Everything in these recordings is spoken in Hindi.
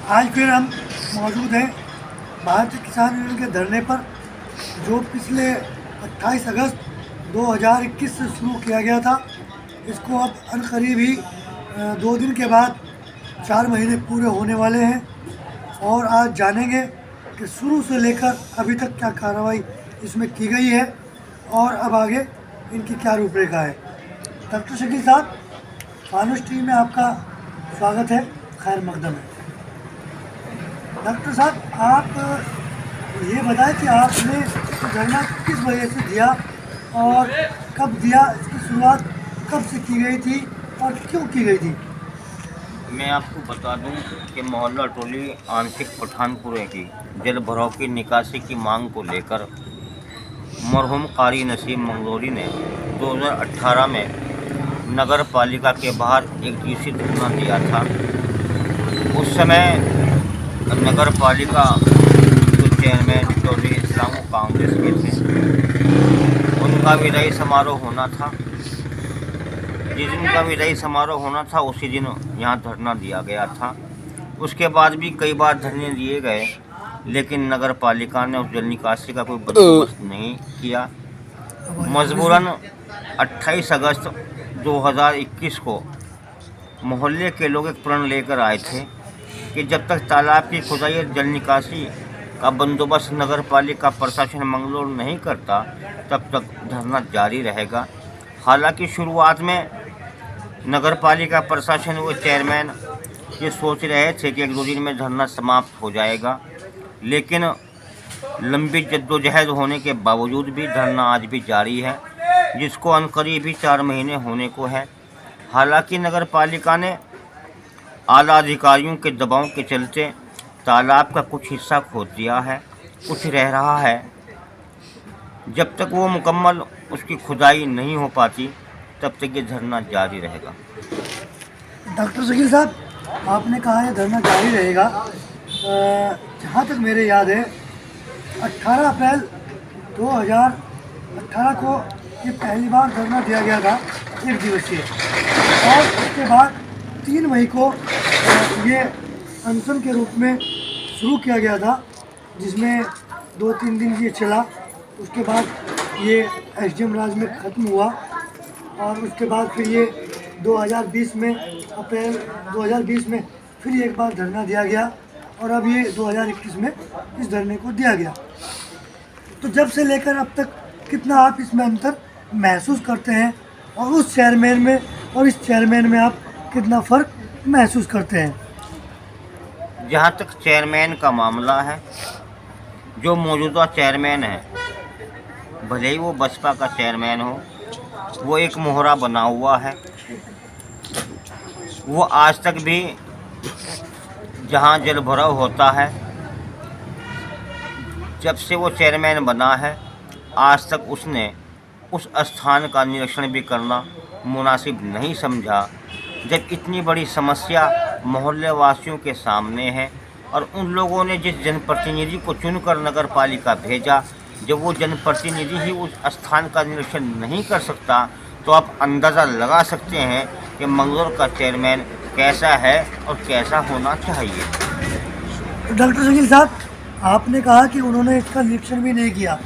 आज फिर हम मौजूद हैं भारतीय किसान यूनियन के धरने पर, जो पिछले 28 अगस्त 2021 से शुरू किया गया था। इसको अब अनकरीब ही 2 दिन के बाद 4 महीने पूरे होने वाले हैं और आज जानेंगे कि शुरू से लेकर अभी तक क्या कार्रवाई इसमें की गई है और अब आगे इनकी क्या रूपरेखा है। डॉक्टर शकील साहब, फानुस टीवी में आपका स्वागत है, खैर मकदम है। डॉक्टर साहब, आप ये बताएं कि आपने धरना किस वजह से दिया और कब दिया, इसकी शुरुआत कब से की गई थी और क्यों की गई थी? मैं आपको बता दूं कि मोहल्ला टोली आंशिक पठानपुरे की जल भराव की निकासी की मांग को लेकर मरहूम कारी नसीम मंगलोरी ने 2018 में नगर पालिका के बाहर एक दिवसीय धरना दिया था। उस समय नगर पालिका जो चेयरमैन चौधरी इस्लाम कांग्रेस के थे, उनका विदाई समारोह होना था। जिस दिन का विदाई समारोह होना था उसी दिन यहाँ धरना दिया गया था। उसके बाद भी कई बार धरने दिए गए, लेकिन नगर पालिका ने उस जल निकासी का कोई बंदोबस्त नहीं किया। मजबूरन 28 अगस्त 2021 को मोहल्ले के लोग एक प्रण लेकर आए थे कि जब तक तालाब की खुदाई और जल निकासी का बंदोबस्त नगर पालिका प्रशासन मंगलोर नहीं करता, तब तक धरना जारी रहेगा। हालांकि शुरुआत में नगर पालिका प्रशासन व चेयरमैन ये सोच रहे थे कि 1-2 दिन में धरना समाप्त हो जाएगा, लेकिन लंबी जद्दोजहद होने के बावजूद भी धरना आज भी जारी है, जिसको अनकरीब ही 4 महीने होने को है। हालांकि नगर पालिका ने आला अधिकारियों के दबाव के चलते तालाब का कुछ हिस्सा खोद दिया है, कुछ रह रहा है। जब तक वो मुकम्मल उसकी खुदाई नहीं हो पाती, तब तक ये धरना जारी रहेगा। डॉक्टर शकील साहब, आपने कहा यह धरना जारी रहेगा। जहाँ तक मेरे याद है 18 अप्रैल 2018 को ये पहली बार धरना दिया गया था, 1 दिवसीय, और उसके बाद 3 मई को ये अनशन के रूप में शुरू किया गया था, जिसमें 2-3 दिन ये चला। उसके बाद ये एसडीएम राज में ख़त्म हुआ और उसके बाद फिर ये 2020 में, अप्रैल 2020 में फिर एक बार धरना दिया गया और अब ये 2021 में इस धरने को दिया गया। तो जब से लेकर अब तक कितना आप इसमें अंतर महसूस करते हैं और उस चेयरमैन में और इस चेयरमैन में आप कितना फ़र्क महसूस करते हैं? जहाँ तक चेयरमैन का मामला है, जो मौजूदा चेयरमैन है, भले ही वो बसपा का चेयरमैन हो, वो एक मोहरा बना हुआ है। वो आज तक भी जहाँ जल भराव होता है, जब से वो चेयरमैन बना है, आज तक उसने उस स्थान का निरीक्षण भी करना मुनासिब नहीं समझा। जब इतनी बड़ी समस्या मोहल्ले वासियों के सामने है और उन लोगों ने जिस जनप्रतिनिधि को चुनकर नगर पालिका भेजा, जब वो जनप्रतिनिधि ही उस स्थान का निरीक्षण नहीं कर सकता, तो आप अंदाज़ा लगा सकते हैं कि मंगलोर का चेयरमैन कैसा है और कैसा होना चाहिए। डॉक्टर शकील साहब, आपने कहा कि उन्होंने इसका निरीक्षण भी नहीं किया,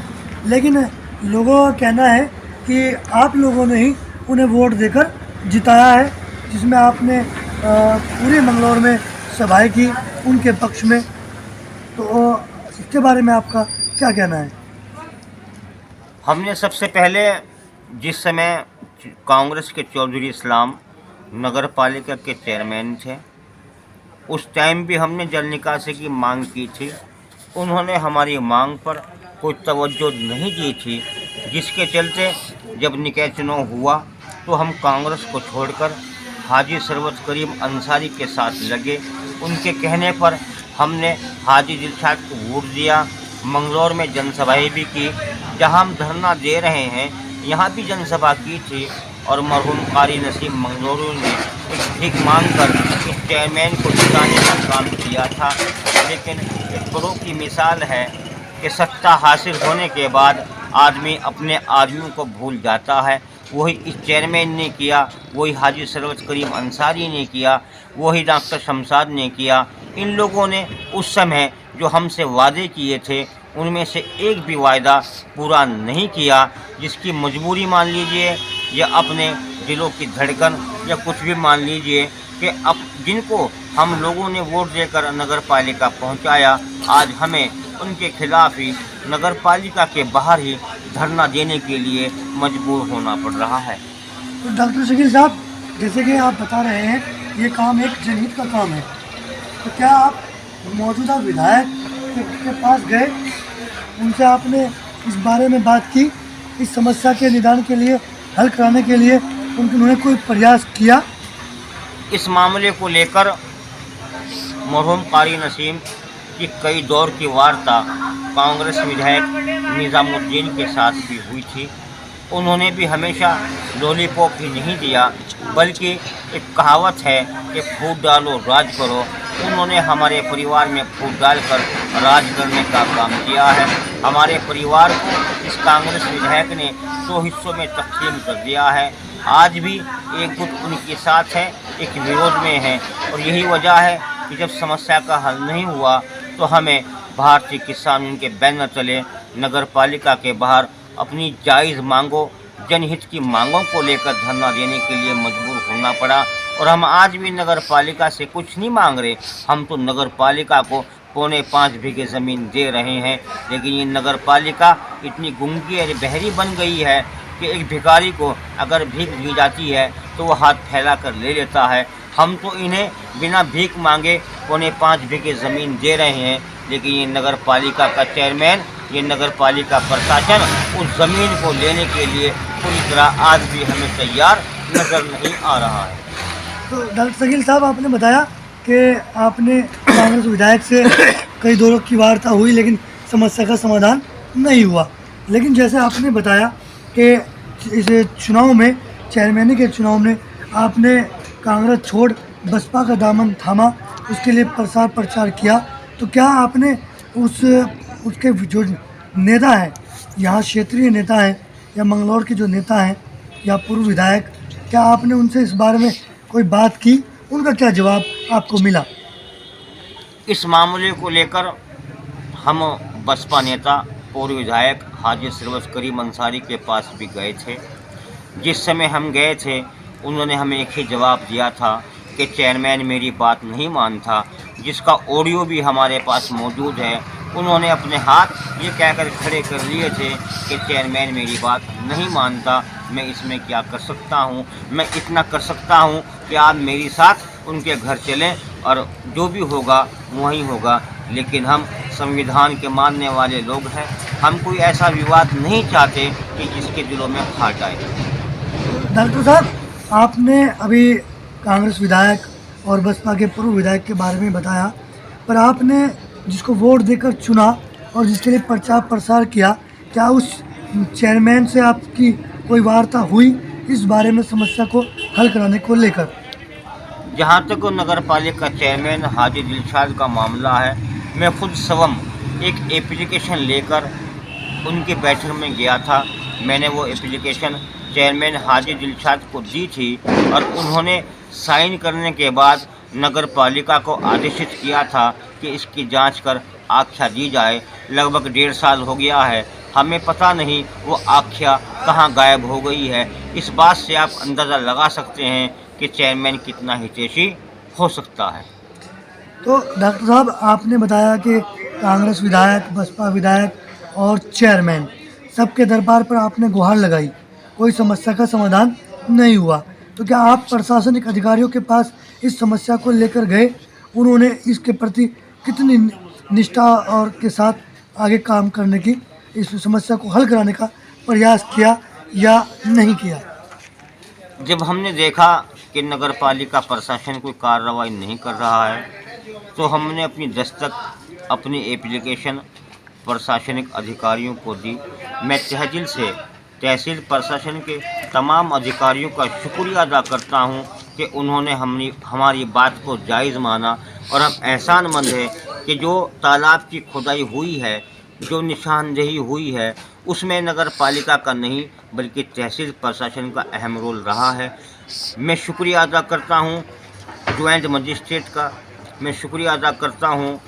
लेकिन लोगों का कहना है कि आप लोगों ने ही उन्हें वोट देकर जिताया है, जिसमें आपने पूरे मंगलौर में सभाएं की उनके पक्ष में। तो इसके बारे में आपका क्या कहना है? हमने सबसे पहले, जिस समय कांग्रेस के चौधरी इस्लाम नगर पालिका के चेयरमैन थे, उस टाइम भी हमने जल निकासी की मांग की थी। उन्होंने हमारी मांग पर कोई तवज्जो नहीं दी थी, जिसके चलते जब निकाय चुनाव हुआ तो हम कांग्रेस को छोड़कर हाजी सरवत करीम अंसारी के साथ लगे। उनके कहने पर हमने हाजी दिलशाद को वोट दिया। मंगलौर में जनसभाएं भी की, जहां हम धरना दे रहे हैं यहाँ भी जनसभा की थी और मरहूम कारी नसीम मंगलोरी ने एक भीख मांग कर इस चेयरमैन को जिताने का काम किया था। लेकिन एक बड़ों की मिसाल है कि सत्ता हासिल होने के बाद आदमी अपने आदमियों को भूल जाता है। वही इस चेयरमैन ने किया, वही हाजी सरवत करीम अंसारी ने किया, वही डॉक्टर शमशाद ने किया। इन लोगों ने उस समय जो हमसे वादे किए थे उनमें से एक भी वायदा पूरा नहीं किया, जिसकी मजबूरी मान लीजिए या अपने दिलों की धड़कन या कुछ भी मान लीजिए कि अब जिनको हम लोगों ने वोट देकर नगर पालिका पहुँचाया, आज हमें उनके खिलाफ ही नगर पालिका के बाहर ही धरना देने के लिए मजबूर होना पड़ रहा है। तो डॉक्टर शकील साहब, जैसे कि आप बता रहे हैं ये काम एक जनहित का काम है, तो क्या आप मौजूदा विधायक के पास गए, उनसे आपने इस बारे में बात की, इस समस्या के निदान के लिए, हल कराने के लिए उन्होंने कोई प्रयास किया? इस मामले को लेकर मरहूम कारी नसीम की कई दौर की वार्ता कांग्रेस विधायक निज़ामुद्दीन के साथ भी हुई थी। उन्होंने भी हमेशा लॉलीपॉप ही नहीं दिया, बल्कि एक कहावत है कि फूट डालो राज करो। उन्होंने हमारे परिवार में फूट डालकर राज करने का काम किया है। हमारे परिवार को इस कांग्रेस विधायक ने 2 हिस्सों में तकसीम कर दिया है। आज भी एक गुट उनके साथ है, एक विरोध में है, और यही वजह है कि जब समस्या का हल नहीं हुआ तो हमें भारतीय किसान यूनियन के बैनर तले नगर पालिका के बाहर अपनी जायज़ मांगों, जनहित की मांगों को लेकर धरना देने के लिए मजबूर होना पड़ा। और हम आज भी नगर पालिका से कुछ नहीं मांग रहे, हम तो नगर पालिका को 4.25 बीघे ज़मीन दे रहे हैं। लेकिन ये नगर पालिका इतनी गूंगी और बहरी बन गई है कि एक भिखारी को अगर भीख दी जाती है तो वो हाथ फैला कर ले लेता है। हम तो इन्हें बिना भीख मांगे 4.25 बीघे ज़मीन दे रहे हैं, लेकिन ये नगर पालिका का चेयरमैन, ये नगर पालिका प्रशासन उस ज़मीन को लेने के लिए पूरी तरह आज भी हमें तैयार नज़र नहीं आ रहा है। तो डॉक्टर शकील साहब, आपने बताया कि आपने कांग्रेस विधायक से कई दौरों की वार्ता हुई, लेकिन समस्या का समाधान नहीं हुआ। लेकिन जैसे आपने बताया कि इस चुनाव में, चेयरमैन के चुनाव में आपने कांग्रेस छोड़ बसपा का दामन थामा, उसके लिए प्रसार प्रचार किया, तो क्या आपने उसके जो नेता हैं, यहाँ क्षेत्रीय नेता हैं या मंगलौर के जो नेता हैं या पूर्व विधायक, क्या आपने उनसे इस बारे में कोई बात की? उनका क्या जवाब आपको मिला? इस मामले को लेकर हम बसपा नेता पूर्व विधायक हाजी सरवज करीम अंसारी के पास भी गए थे। जिस समय हम गए थे उन्होंने हमें एक ही जवाब दिया था कि चेयरमैन मेरी बात नहीं मानता, जिसका ऑडियो भी हमारे पास मौजूद है। उन्होंने अपने हाथ ये कहकर खड़े कर लिए थे कि चेयरमैन मेरी बात नहीं मानता, मैं इसमें क्या कर सकता हूँ। मैं इतना कर सकता हूँ कि आप मेरे साथ उनके घर चलें और जो भी होगा वही होगा, लेकिन हम संविधान के मानने वाले लोग हैं, हम कोई ऐसा विवाद नहीं चाहते कि जिसके दिलों में फाट आए। डॉक्टर साहब, आपने अभी कांग्रेस विधायक और बसपा के पूर्व विधायक के बारे में बताया, पर आपने जिसको वोट देकर चुना और जिसके लिए प्रचार प्रसार किया, क्या उस चेयरमैन से आपकी कोई वार्ता हुई इस बारे में, समस्या को हल कराने को लेकर? जहाँ तक नगर पालिका चेयरमैन हाजी दिलशाद का मामला है, मैं खुद स्वयं एक एप्लीकेशन लेकर उनके बैठक में गया था। मैंने वो एप्लीकेशन चेयरमैन हाजी दिलशाद को दी थी और उन्होंने साइन करने के बाद नगर पालिका को आदेशित किया था कि इसकी जांच कर आख्या दी जाए। लगभग 1.5 साल हो गया है, हमें पता नहीं वो आख्या कहाँ गायब हो गई है। इस बात से आप अंदाज़ा लगा सकते हैं कि चेयरमैन कितना हितैषी हो सकता है। तो डॉक्टर साहब, आपने बताया कि कांग्रेस विधायक, बसपा विधायक और चेयरमैन सबके दरबार पर आपने गुहार लगाई, कोई समस्या का समाधान नहीं हुआ, तो क्या आप प्रशासनिक अधिकारियों के पास इस समस्या को लेकर गए? उन्होंने इसके प्रति कितनी निष्ठा और के साथ आगे काम करने की, इस समस्या को हल कराने का प्रयास किया या नहीं किया? जब हमने देखा कि नगर पालिका प्रशासन कोई कार्रवाई नहीं कर रहा है, तो हमने अपनी दस्तक, अपनी एप्लीकेशन प्रशासनिक अधिकारियों को दी। मैं तहसील से तहसील प्रशासन के तमाम अधिकारियों का शुक्रिया अदा करता हूं कि उन्होंने हमारी बात को जायज़ माना, और हम एहसानमंद हैं कि जो तालाब की खुदाई हुई है, जो निशानदेही हुई है, उसमें नगर पालिका का नहीं बल्कि तहसील प्रशासन का अहम रोल रहा है। मैं शुक्रिया अदा करता हूं ज्वाइंट मजिस्ट्रेट का, मैं शुक्रिया अदा करता हूँ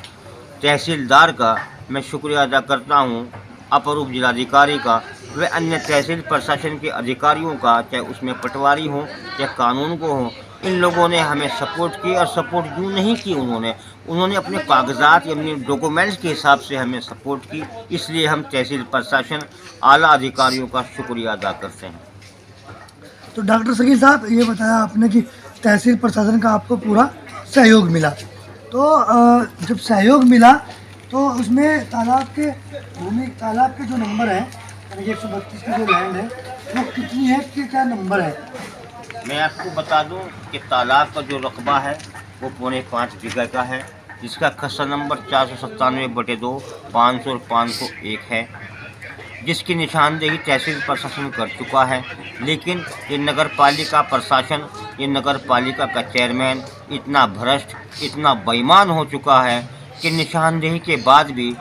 तहसीलदार का, मैं शुक्रिया अदा करता हूँ अपर उप जिलाधिकारी का व अन्य तहसील प्रशासन के अधिकारियों का, चाहे उसमें पटवारी हों चाहे कानून को हों। इन लोगों ने हमें सपोर्ट की, और सपोर्ट यूँ नहीं की उन्होंने अपने कागजात या अपने डॉक्यूमेंट्स के हिसाब से हमें सपोर्ट की। इसलिए हम तहसील प्रशासन आला अधिकारियों का शुक्रिया अदा करते हैं। तो डॉक्टर शकील साहब, ये बताया आपने कि तहसील प्रशासन का आपको पूरा सहयोग मिला। तो जब सहयोग मिला तो उसमें तालाब के जो नंबर है, यानी कि 132 की जो लैंड है, वो कितनी है, कि क्या नंबर है? मैं आपको बता दूं कि तालाब का जो रकबा है वो 5.25 बीघा का है, जिसका खसरा नंबर 497/2 500 और 501 है, जिसकी निशानदेही तहसील प्रशासन कर चुका है। लेकिन ये नगर पालिका प्रशासन, ये नगर पालिका का चेयरमैन इतना भ्रष्ट, इतना बेईमान हो चुका है कि निशानदेही के बाद भी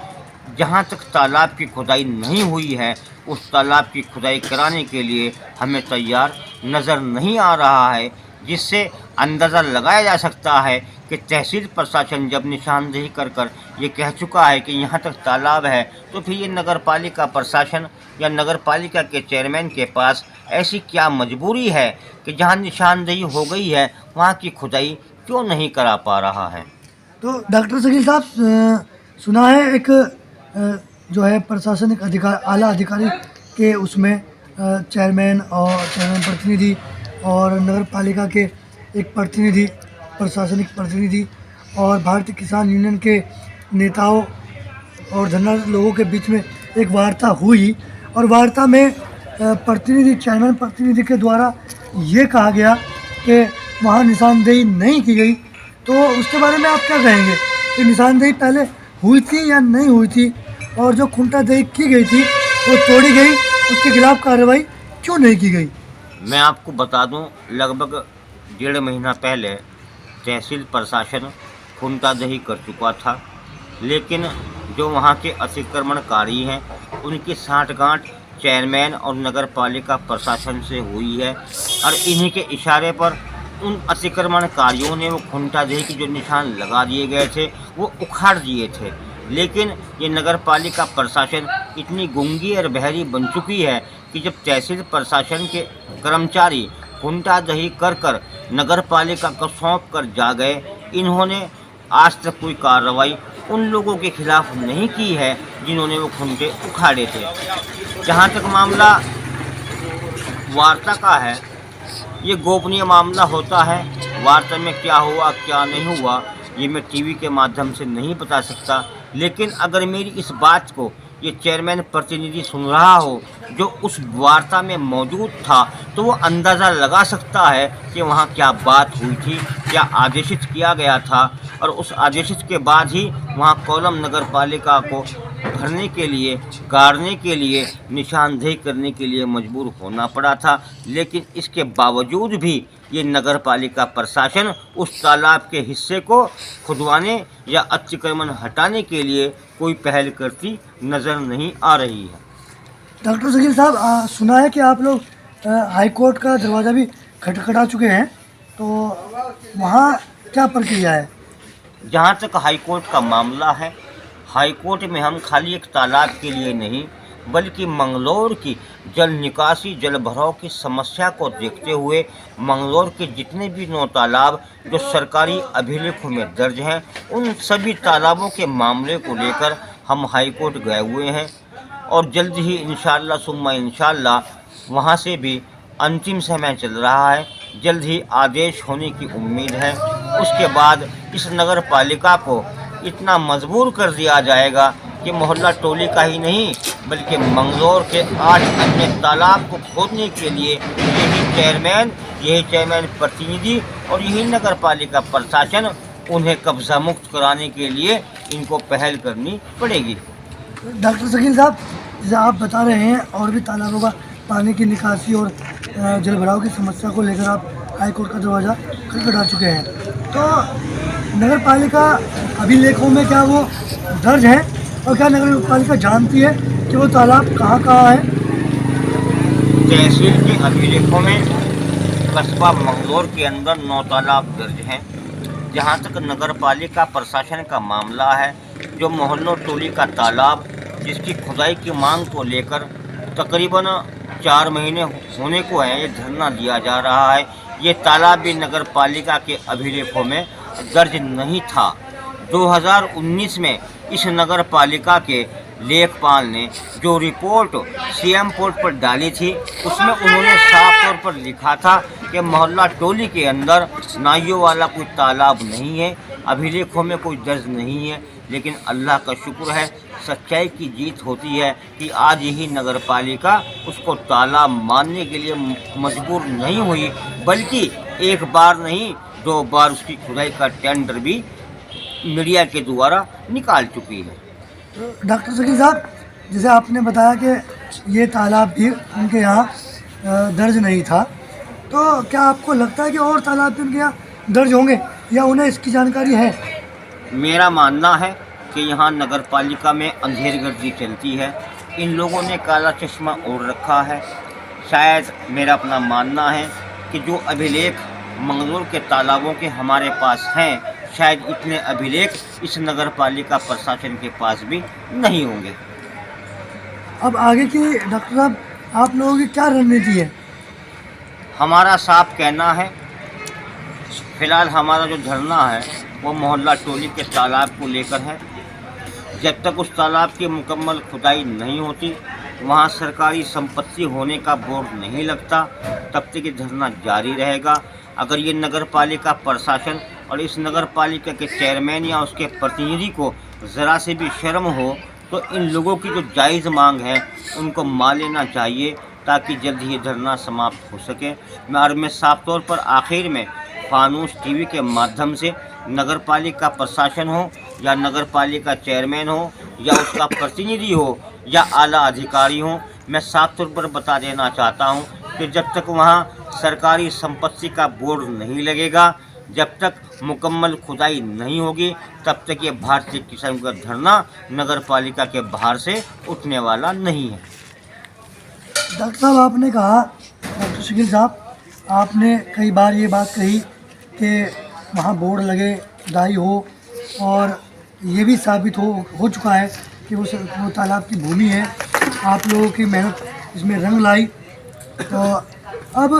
जहाँ तक तालाब की खुदाई नहीं हुई है, उस तालाब की खुदाई कराने के लिए हमें तैयार नज़र नहीं आ रहा है, जिससे अंदाज़ा लगाया जा सकता है कि तहसील प्रशासन जब निशानदेही कर ये कह चुका है कि यहाँ तक तालाब है, तो फिर ये नगर पालिका प्रशासन या नगर पालिका के चेयरमैन के पास ऐसी क्या मजबूरी है कि जहाँ निशानदेही हो गई है वहाँ की खुदाई क्यों नहीं करा पा रहा है। तो डॉक्टर शकील साहब, सुना है एक जो है प्रशासनिक आला अधिकारी के उसमें चेयरमैन प्रतिनिधि और नगर पालिका के एक प्रतिनिधि, प्रशासनिक प्रतिनिधि और भारतीय किसान यूनियन के नेताओं और धन्ना लोगों के बीच में एक वार्ता हुई, और वार्ता में चेयरमैन प्रतिनिधि के द्वारा ये कहा गया कि वहाँ निशानदेही नहीं की गई। तो उसके बारे में आप क्या कहेंगे कि निशानदेही पहले हुई थी या नहीं हुई थी, और जो खुंटादेही की गई थी वो तोड़ी गई, उसके खिलाफ कार्रवाई क्यों नहीं की गई? मैं आपको बता दूं, लगभग 1.5 महीना पहले तहसील प्रशासन खुंटादेही कर चुका था, लेकिन जो वहाँ के अतिक्रमणकारी हैं उनकी साठगांठ चेयरमैन और नगर पालिका प्रशासन से हुई है, और इन्हीं के इशारे पर उन अतिक्रमणकारियों ने वो खुंटादेही के जो निशान लगा दिए गए थे वो उखाड़ दिए थे। लेकिन ये नगर पालिका प्रशासन इतनी गूंगी और बहरी बन चुकी है कि जब तहसील प्रशासन के कर्मचारी खुंटादेही कर नगर पालिका को सौंप कर जा गए, इन्होंने आज तक कोई कार्रवाई उन लोगों के खिलाफ नहीं की है जिन्होंने वो खुंटे उखाड़े थे। जहाँ तक मामला वार्ता का है, ये गोपनीय मामला होता है। वार्ता में क्या हुआ क्या नहीं हुआ ये मैं टीवी के माध्यम से नहीं बता सकता, लेकिन अगर मेरी इस बात को ये चेयरमैन प्रतिनिधि सुन रहा हो जो उस वार्ता में मौजूद था, तो वो अंदाज़ा लगा सकता है कि वहाँ क्या बात हुई थी, क्या आदेशित किया गया था, और उस आदेशित के बाद ही वहाँ कोल्लम नगर पालिका को भरने के लिए, गाड़ने के लिए, निशानदेही करने के लिए मजबूर होना पड़ा था। लेकिन इसके बावजूद भी ये नगर पालिका प्रशासन उस तालाब के हिस्से को खुदवाने या अतिक्रमण हटाने के लिए कोई पहल करती नज़र नहीं आ रही है। डॉक्टर शकील साहब, सुना है कि आप लोग हाई कोर्ट का दरवाज़ा भी खटखटा चुके हैं, तो वहाँ क्या प्रक्रिया है? जहाँ तक हाई कोर्ट का मामला है, हाई कोर्ट में हम खाली एक तालाब के लिए नहीं बल्कि मंगलौर की जल निकासी, जल भराव की समस्या को देखते हुए मंगलौर के जितने भी 9 तालाब जो सरकारी अभिलेखों में दर्ज हैं, उन सभी तालाबों के मामले को लेकर हम हाई कोर्ट गए हुए हैं, और जल्द ही इंशाअल्लाह सुम्मा इंशाअल्लाह वहाँ से भी अंतिम समय चल रहा है, जल्द ही आदेश होने की उम्मीद है। उसके बाद इस नगर पालिका को इतना मजबूर कर दिया जाएगा कि मोहल्ला टोली का ही नहीं बल्कि मंगलौर के 8 अन्य तालाब को खोदने के लिए यही चेयरमैन प्रतिनिधि और यही नगर पालिका प्रशासन उन्हें कब्जा मुक्त कराने के लिए इनको पहल करनी पड़ेगी। डॉक्टर शकील साहब, जैसे आप बता रहे हैं और भी तालाबों का पानी की निकासी और जल भराव की समस्या को लेकर आप हाई कोर्ट का दरवाज़ा खटखटा चुके हैं, तो नगर पालिका अभिलेखों में क्या वो दर्ज है, और क्या नगर पालिका जानती है कि वो तालाब कहाँ है? तहसील के अभिलेखों में कस्बा मंगलौर के अंदर 9 तालाब दर्ज हैं। जहाँ तक नगर पालिका प्रशासन का मामला है, जो मोहल्लों टोली का तालाब जिसकी खुदाई की मांग को लेकर तकरीबन 4 महीने होने को है ये धरना दिया जा रहा है। ये तालाब भी नगर पालिका के अभिलेखों में दर्ज नहीं था। 2019 में इस नगर पालिका के लेखपाल ने जो रिपोर्ट सीएम पोर्ट पर डाली थी, उसमें उन्होंने साफ तौर पर लिखा था कि मोहल्ला टोली के अंदर नाइयों वाला कोई तालाब नहीं है, अभिलेखों में कोई दर्ज नहीं है। लेकिन अल्लाह का शुक्र है, सच्चाई की जीत होती है कि आज यही नगर पालिका उसको तालाब मानने के लिए मजबूर नहीं हुई, बल्कि एक बार नहीं 2 बार उसकी खुदाई का टेंडर भी मीडिया के द्वारा निकाल चुकी है। डॉक्टर शकील साहब, जैसे आपने बताया कि ये तालाब भी उनके यहाँ दर्ज नहीं था, तो क्या आपको लगता है कि और तालाब भी उनके यहाँ दर्ज होंगे या उन्हें इसकी जानकारी है? मेरा मानना है कि यहाँ नगर पालिका में अंधेरगर्दी चलती है। इन लोगों ने काला चश्मा ओढ़ रखा है। शायद मेरा अपना मानना है कि जो अभिलेख मंगलोर के तालाबों के हमारे पास हैं, शायद इतने अभिलेख इस नगर पालिका प्रशासन के पास भी नहीं होंगे। अब आगे की डॉक्टर साहब, आप लोगों की क्या रणनीति है? हमारा साफ कहना है, फिलहाल हमारा जो धरना है वो मोहल्ला टोली के तालाब को लेकर है। जब तक उस तालाब की मुकम्मल खुदाई नहीं होती, वहाँ सरकारी संपत्ति होने का बोर्ड नहीं लगता, तब तक ये धरना जारी रहेगा। अगर ये नगर पालिका प्रशासन और इस नगर पालिका के चेयरमैन या उसके प्रतिनिधि को ज़रा से भी शर्म हो, तो इन लोगों की जो जायज़ मांग है उनको मान लेना चाहिए, ताकि जल्द ही धरना समाप्त हो सके। मैं साफ तौर पर आखिर में फानूस टीवी के माध्यम से नगर पालिका प्रशासन हो या नगर पालिका चेयरमैन हो या उसका प्रतिनिधि हो या आला अधिकारी हो, मैं साफ तौर पर बता देना चाहता हूं कि जब तक वहां सरकारी संपत्ति का बोर्ड नहीं लगेगा, जब तक मुकम्मल खुदाई नहीं होगी, तब तक ये भारतीय किसान का धरना नगर पालिका के बाहर से उठने वाला नहीं है। डॉक्टर साहब, आपने कहा, डॉक्टर शकील साहब, आपने कई बार ये बात कही कि वहाँ बोर्ड लगे, खुदाई हो, और ये भी साबित हो चुका है कि वो तालाब की भूमि है। आप लोगों की मेहनत इसमें रंग लाई। तो अब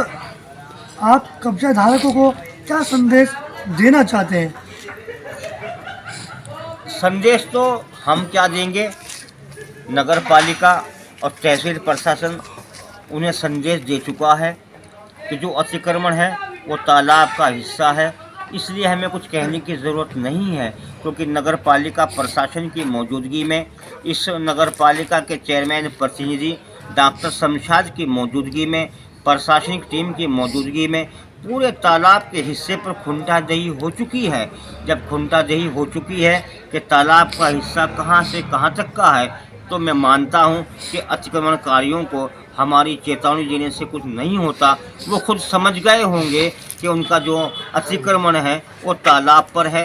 आप कब्जा धारकों को क्या संदेश देना चाहते हैं? संदेश तो हम क्या देंगे, नगर पालिका और तहसील प्रशासन उन्हें संदेश दे चुका है कि जो अतिक्रमण है वो तालाब का हिस्सा है, इसलिए हमें कुछ कहने की ज़रूरत नहीं है, क्योंकि नगर पालिका प्रशासन की मौजूदगी में, इस नगर पालिका के चेयरमैन प्रतिनिधि डॉक्टर शमशाद की मौजूदगी में, प्रशासनिक टीम की मौजूदगी में पूरे तालाब के हिस्से पर खुंटादही हो चुकी है। जब खुंटादही हो चुकी है कि तालाब का हिस्सा कहां से कहां तक का है, तो मैं मानता हूं कि अतिक्रमणकारियों को हमारी चेतावनी देने से कुछ नहीं होता। वो खुद समझ गए होंगे कि उनका जो अतिक्रमण है वो तालाब पर है।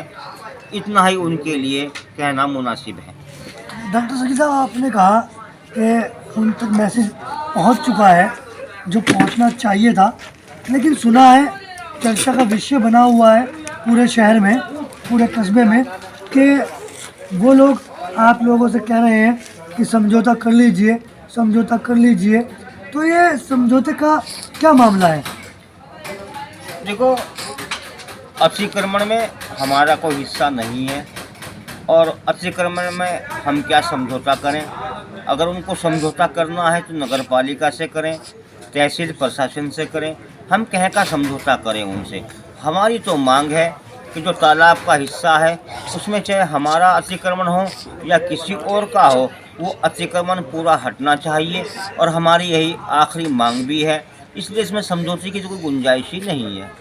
इतना ही उनके लिए कहना मुनासिब है। डॉक्टर शकील साहब, आपने कहा कि उन तक मैसेज पहुंच चुका है जो पहुंचना चाहिए था, लेकिन सुना है, चर्चा का विषय बना हुआ है पूरे शहर में, पूरे कस्बे में, कि वो लोग आप लोगों से कह रहे हैं कि समझौता कर लीजिए, समझौता कर लीजिए। तो ये समझौते का क्या मामला है? देखो, अतिक्रमण में हमारा कोई हिस्सा नहीं है, और अतिक्रमण में हम क्या समझौता करें। अगर उनको समझौता करना है तो नगर पालिका से करें, तहसील प्रशासन से करें। हम कह का समझौता करें उनसे। हमारी तो मांग है कि जो तालाब का हिस्सा है उसमें चाहे हमारा अतिक्रमण हो या किसी और का हो, वो अतिक्रमण पूरा हटना चाहिए, और हमारी यही आखिरी मांग भी है। इसलिए इसमें समझौते की तो कोई गुंजाइश ही नहीं है।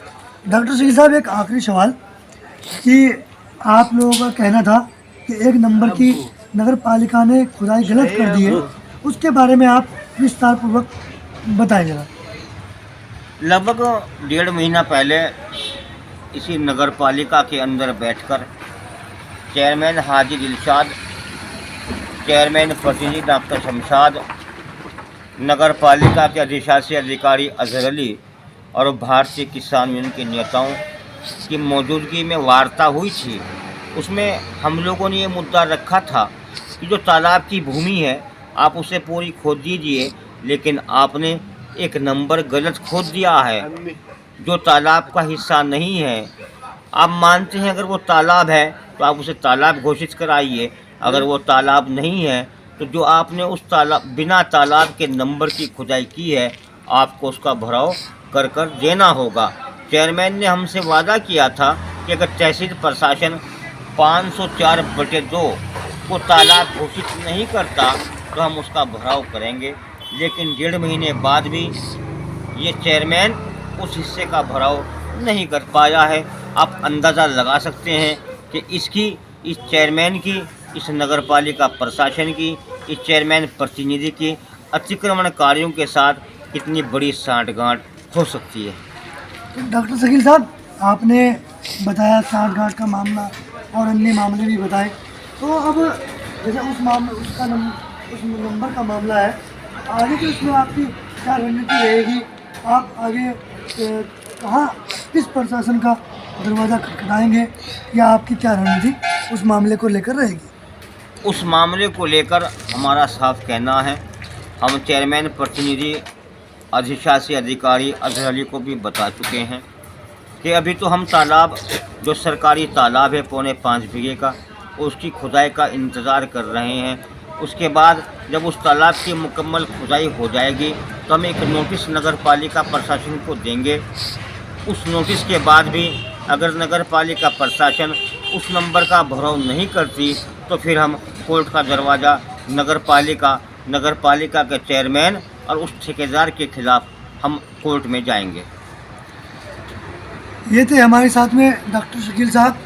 डॉक्टर शकील साहब, एक आखिरी सवाल कि आप लोगों का कहना था कि 1 नंबर की नगर पालिका ने खुदाई गलत कर दी है, उसके बारे में आप विस्तार पूर्वक बताएं जरा। लगभग 1.5 महीना पहले इसी नगर पालिका के अंदर बैठकर चेयरमैन हाजी दिलशाद, चेयरमैन प्रतिनिधि डॉक्टर शमशाद, नगर पालिका के अधिशासी अधिकारी अजहर अली और भारतीय किसान यूनियन के नेताओं की मौजूदगी में वार्ता हुई थी, उसमें हम लोगों ने ये मुद्दा रखा था कि जो तालाब की भूमि है आप उसे पूरी खोद दीजिए, लेकिन आपने एक नंबर गलत खोद दिया है जो तालाब का हिस्सा नहीं है। आप मानते हैं अगर वो तालाब है तो आप उसे तालाब घोषित कराइए, अगर वो तालाब नहीं है तो जो आपने उस तालाब बिना तालाब के नंबर की खुदाई की है आपको उसका भराव कर कर देना होगा। चेयरमैन ने हमसे वादा किया था कि अगर तहसील प्रशासन 504/2 को तालाब घोषित नहीं करता तो हम उसका भराव करेंगे, लेकिन 1.5 महीने बाद भी ये चेयरमैन उस हिस्से का भराव नहीं कर पाया है। आप अंदाज़ा लगा सकते हैं कि इस चेयरमैन की, इस नगरपालिका प्रशासन की, इस चेयरमैन प्रतिनिधि की अतिक्रमणकारियों के साथ कितनी बड़ी सांठगांठ हो सकती है। तो डॉक्टर शकील साहब, आपने बताया सांठगांठ का मामला और अन्य मामले भी बताए, तो अब जैसे उस नंबर का मामला है, आगे तो इसमें आपकी क्या रणनीति रहेगी? आप आगे कहाँ किस प्रशासन का दरवाज़ा खटखटाएंगे या आपकी क्या रणनीति उस मामले को लेकर रहेगी? उस मामले को लेकर हमारा साफ कहना है, हम चेयरमैन प्रतिनिधि अधिशासी अधिकारी अजहर अली को भी बता चुके हैं कि अभी तो हम तालाब, जो सरकारी तालाब है 5.25 बीघे का, उसकी खुदाई का इंतज़ार कर रहे हैं। उसके बाद जब उस तालाब की मुकम्मल खुदाई हो जाएगी तो हम एक नोटिस नगरपालिका प्रशासन को देंगे। उस नोटिस के बाद भी अगर नगरपालिका प्रशासन उस नंबर का भराव नहीं करती तो फिर हम कोर्ट का दरवाज़ा नगरपालिका के चेयरमैन और उस ठेकेदार के खिलाफ हम कोर्ट में जाएंगे। ये थे हमारे साथ में डॉक्टर शकील साहब।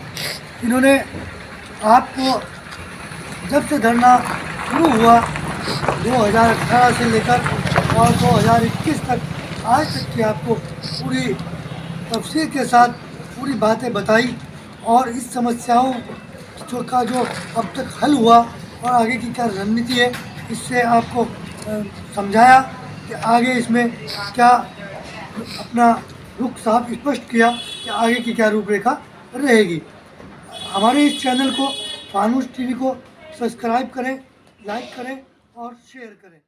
इन्होंने आपको जब से धरना शुरू हुआ 2018 से लेकर और 2021 तक आज तक की आपको पूरी तफसील के साथ पूरी बातें बताई और इस समस्याओं का जो अब तक हल हुआ और आगे की क्या रणनीति है इससे आपको समझाया कि आगे इसमें क्या अपना रुख साफ स्पष्ट किया कि आगे की क्या रूपरेखा रहेगी। हमारे इस चैनल को फानूस टीवी को सब्सक्राइब करें, लाइक करें और शेयर करें।